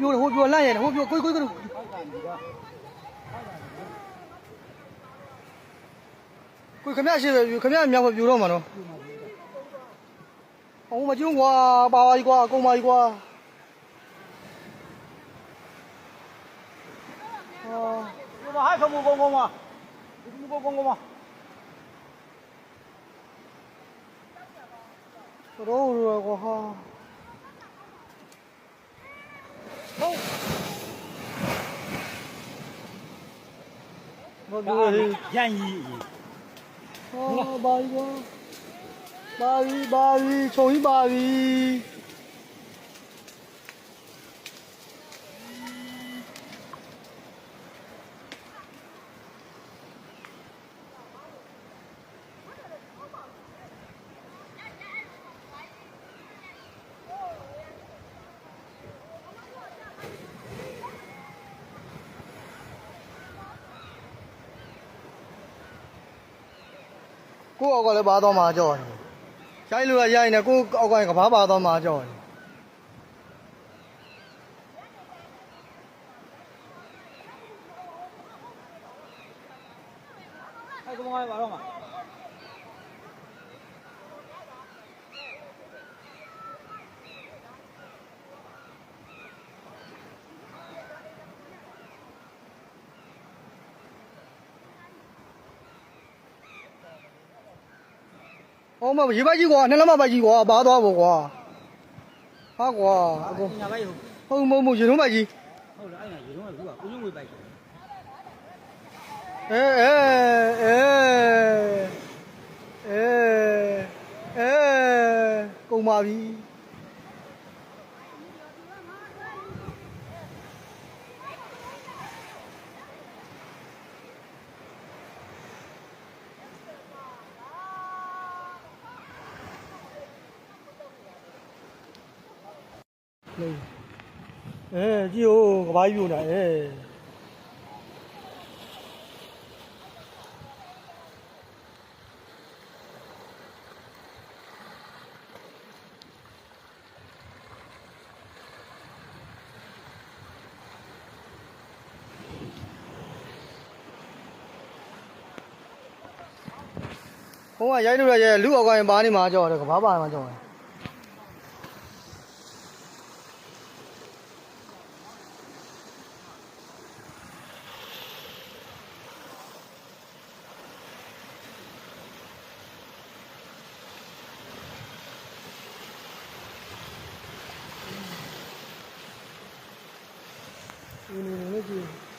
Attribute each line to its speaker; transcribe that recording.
Speaker 1: ပြောလန့်ရတယ်ဟိုပြောကိုခမရရှိပဲခမရမြောက်ပြိုတော့မှာနော်ဟိုမကျုံကွာပါပါကြီးကွာကုန်းပါကြီးကွာ
Speaker 2: 我还可不公公吗？你不公公吗？
Speaker 1: တော့ကွာဟာဟုတ်ဘာပြောလဲ
Speaker 2: 演绎。
Speaker 1: 哦，巴黎瓜，巴黎，重新巴黎。ကိုအောက်ကလည်းပါတော့မှာကြောက်တယ်။ရိုက်လို့ရိုက်နေကိုအောက်ကကဘာပါတော့မှာကြောက်တယ်
Speaker 2: 哎，怎么还玩了嘛？
Speaker 1: ဟောမရေပိုက်ကြီးကွာနှစ်လက်မပိုက်ကြီးကွာပါသွားဖို့ကွာဟာကွာအကုန်
Speaker 2: ညာပိုက်
Speaker 1: ဟုတ်ရေထုံးပိုက်ကြီး
Speaker 2: ဟုတ်လားအဲ့ဒါရေထုံးကကူကကိုညုံဝေးပိုက်
Speaker 1: ကုန်ပါပြီကြည့်ဦးကဘာကြီးပြိုနေဟိုကရိုက်လို့ရလူအောက်ကိုင်းပါနေမှာကြောက်တယ်ကဘာပါမှာကြောက်တယ်你那句。